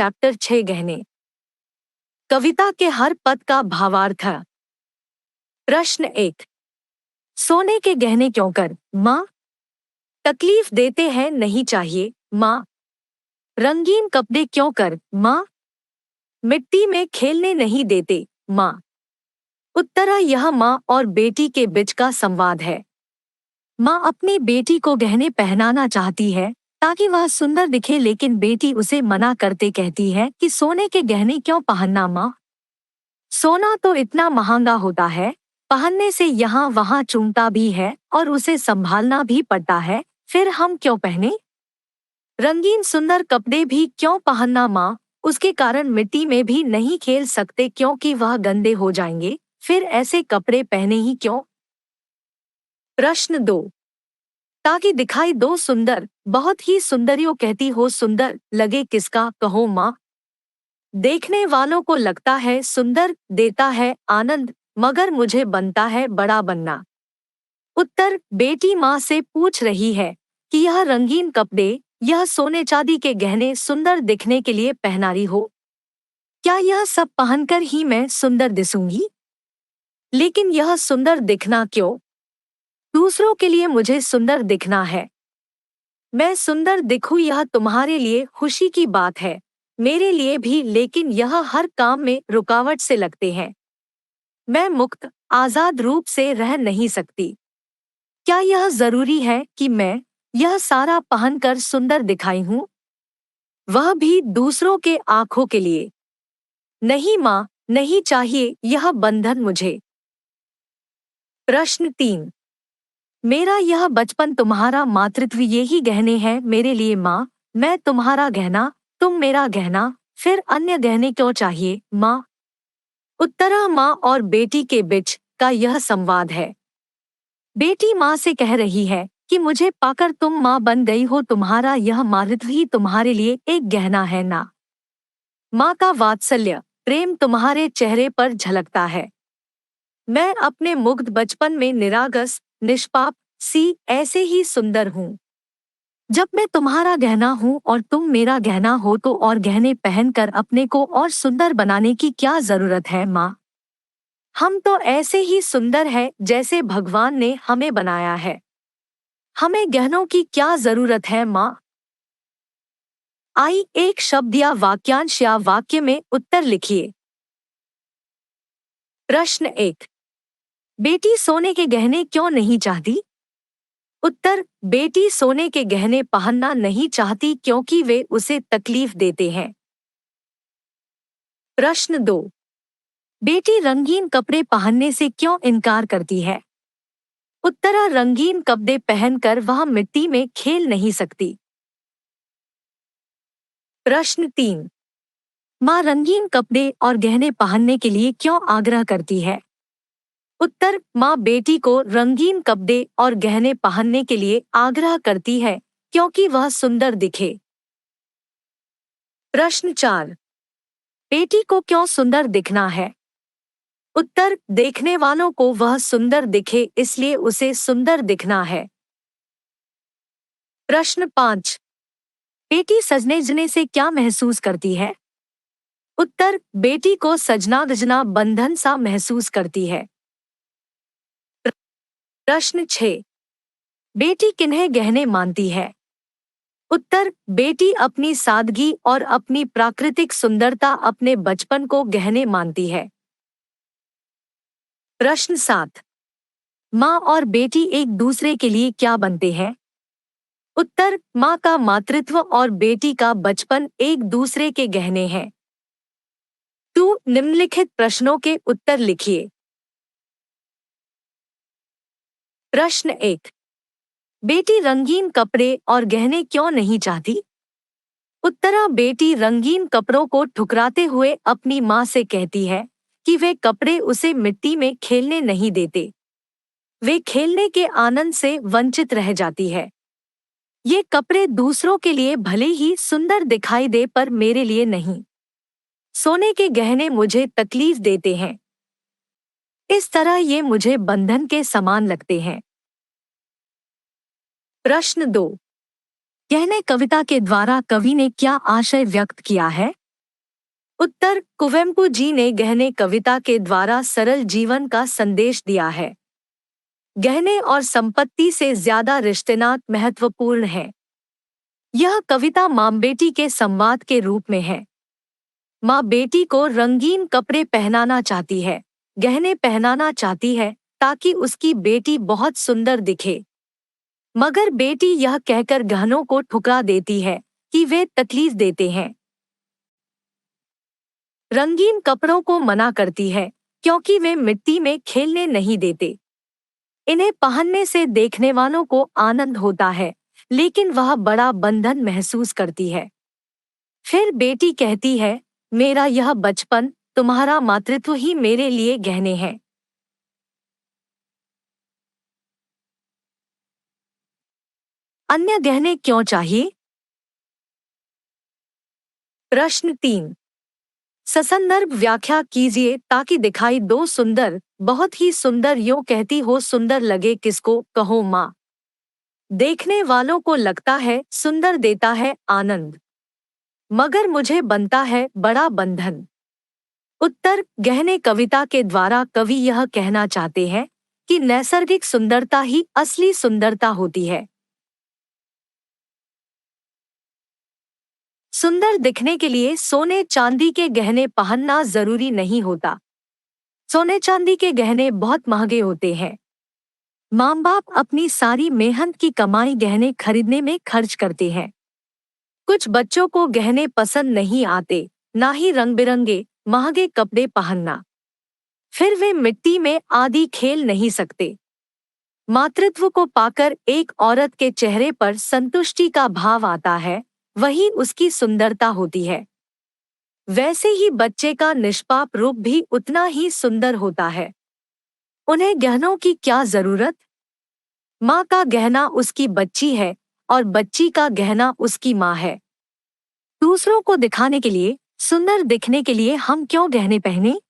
Chapter 6 गहने। कविता के हर पद का भावार्थ। प्रश्न 1। सोने के गहने क्यों कर, माँ? तकलीफ देते हैं नहीं चाहिए, माँ। रंगीन कपड़े क्यों कर, माँ? मिट्टी में खेलने नहीं देते, माँ। उत्तरा यह माँ और बेटी के बीच का संवाद है। माँ अपनी बेटी को गहने पहनाना चाहती है ताकि वह सुंदर दिखे, लेकिन बेटी उसे मना करते कहती है कि सोने के गहने क्यों पहनना माँ? सोना तो इतना महंगा होता है, पहनने से यहाँ वहाँ चुभता भी है और उसे संभालना भी पड़ता है, फिर हम क्यों पहने? रंगीन सुंदर कपड़े भी क्यों पहनना माँ? उसके कारण मिट्टी में भी नहीं खेल सकते क्योंकि वह गंदे हो जाएंगे, फिर ऐसे कपड़े पहने ही क्यों? प्रश्न 2। ताकि दिखाई दो सुंदर, बहुत ही सुंदरियों कहती हो सुंदर लगे किसका, कहो माँ। देखने वालों को लगता है सुंदर, देता है आनंद, मगर मुझे बनता है बड़ा बनना। उत्तर। बेटी माँ से पूछ रही है कि यह रंगीन कपड़े, यह सोने चांदी के गहने सुंदर दिखने के लिए पहना रही हो। क्या यह सब पहनकर ही मैं सुंदर दिसूंगी? लेकिन यह सुंदर दिखना क्यों? दूसरों के लिए मुझे सुंदर दिखना है। मैं सुंदर दिखूं यह तुम्हारे लिए खुशी की बात है, मेरे लिए भी, लेकिन यह हर काम में रुकावट से लगते हैं। मैं मुक्त आजाद रूप से रह नहीं सकती। क्या यह जरूरी है कि मैं यह सारा पहनकर सुंदर दिखाई हूँ? वह भी दूसरों के आंखों के लिए। नहीं माँ, नहीं चाहिए यह बंधन मुझे। प्रश्न 3। मेरा यह बचपन तुम्हारा मातृत्व यही गहने हैं मेरे लिए माँ। मैं तुम्हारा गहना, तुम मेरा गहना, फिर अन्य गहने क्यों चाहिए माँ? उत्तरा माँ और बेटी के बीच का यह संवाद है। बेटी माँ से कह रही है कि मुझे पाकर तुम माँ बन गई हो, तुम्हारा यह मातृत्व ही तुम्हारे लिए एक गहना है ना। माँ का वात्सल्य प्रेम तुम्हारे चेहरे पर झलकता है। मैं अपने मुग्ध बचपन में निरागस निष्पाप सी ऐसे ही सुंदर हूँ। जब मैं तुम्हारा गहना हूँ और तुम मेरा गहना हो तो और गहने पहनकर अपने को और सुंदर बनाने की क्या जरूरत है माँ? हम तो ऐसे ही सुंदर हैं जैसे भगवान ने हमें बनाया है। हमें गहनों की क्या जरूरत है माँ? आई एक शब्द या वाक्यांश या वाक्य में उत्तर लिखिए। प्रश्न 1। बेटी सोने के गहने क्यों नहीं चाहती? उत्तर। बेटी सोने के गहने पहनना नहीं चाहती क्योंकि वे उसे तकलीफ देते हैं। प्रश्न 2। बेटी रंगीन कपड़े पहनने से क्यों इनकार करती है? उत्तर। रंगीन कपड़े पहनकर वह मिट्टी में खेल नहीं सकती। प्रश्न 3। माँ रंगीन कपड़े और गहने पहनने के लिए क्यों आग्रह करती है? उत्तर। माँ बेटी को रंगीन कपड़े और गहने पहनने के लिए आग्रह करती है क्योंकि वह सुंदर दिखे। प्रश्न 4। बेटी को क्यों सुंदर दिखना है? उत्तर। देखने वालों को वह सुंदर दिखे इसलिए उसे सुंदर दिखना है। प्रश्न 5। बेटी सजने धजने से क्या महसूस करती है? उत्तर। बेटी को सजना धजना बंधन सा महसूस करती है। प्रश्न 6। बेटी किन्हें गहने मानती है? उत्तर। बेटी अपनी सादगी और अपनी प्राकृतिक सुंदरता, अपने बचपन को गहने मानती है। प्रश्न 7। माँ और बेटी एक दूसरे के लिए क्या बनते हैं? उत्तर। माँ का मातृत्व और बेटी का बचपन एक दूसरे के गहने हैं। 2 निम्नलिखित प्रश्नों के उत्तर लिखिए। प्रश्न 1। बेटी रंगीन कपड़े और गहने क्यों नहीं चाहती? उत्तरा। बेटी रंगीन कपड़ों को ठुकराते हुए अपनी माँ से कहती है कि वे कपड़े उसे मिट्टी में खेलने नहीं देते। वे खेलने के आनंद से वंचित रह जाती है। ये कपड़े दूसरों के लिए भले ही सुंदर दिखाई दे पर मेरे लिए नहीं। सोने के गहने मुझे तकलीफ देते हैं। इस तरह ये मुझे बंधन के समान लगते हैं। प्रश्न 2। गहने कविता के द्वारा कवि ने क्या आशय व्यक्त किया है? उत्तर, कुवेम्पु जी ने गहने कविता के द्वारा सरल जीवन का संदेश दिया है। गहने और संपत्ति से ज्यादा रिश्तेनात महत्वपूर्ण है। यह कविता माँ बेटी के संवाद के रूप में है। माँ बेटी को रंगीन कपड़े पहनाना चाहती है, गहने पहनाना चाहती है ताकि उसकी बेटी बहुत सुंदर दिखे। मगर बेटी यह कहकर गहनों को ठुकरा देती है कि वे तकलीफ देते हैं। रंगीन कपड़ों को मना करती है क्योंकि वे मिट्टी में खेलने नहीं देते। इन्हें पहनने से देखने वालों को आनंद होता है, लेकिन वह बड़ा बंधन महसूस करती है। फिर बेटी कहती है, मेरा यह बचपन, तुम्हारा मातृत्व ही मेरे लिए गहने हैं। अन्य गहने क्यों चाहिए? प्रश्न 3। ससंदर्भ व्याख्या कीजिए ताकि दिखाई दो सुंदर, बहुत ही सुंदर यूं कहती हो सुंदर लगे किसको, कहो माँ। देखने वालों को लगता है सुंदर देता है आनंद, मगर मुझे बनता है बड़ा बंधन। उत्तर, गहने कविता के द्वारा कवि यह कहना चाहते हैं कि नैसर्गिक सुंदरता ही असली सुंदरता होती है। सुंदर दिखने के लिए सोने चांदी के गहने पहनना जरूरी नहीं होता। सोने चांदी के गहने बहुत महंगे होते हैं। माँ बाप अपनी सारी मेहनत की कमाई गहने खरीदने में खर्च करते हैं। कुछ बच्चों को गहने पसंद नहीं आते, ना ही रंग बिरंगे महंगे कपड़े पहनना। फिर वे मिट्टी में आदि खेल नहीं सकते। मातृत्व को पाकर एक औरत के चेहरे पर संतुष्टि का भाव आता है, वही उसकी सुंदरता होती है। वैसे ही बच्चे का निष्पाप रूप भी उतना ही सुंदर होता है। उन्हें गहनों की क्या जरूरत? माँ का गहना उसकी बच्ची है और बच्ची का गहना उसकी माँ है। दूसरों को दिखाने के लिए, सुंदर दिखने के लिए हम क्यों गहने पहने?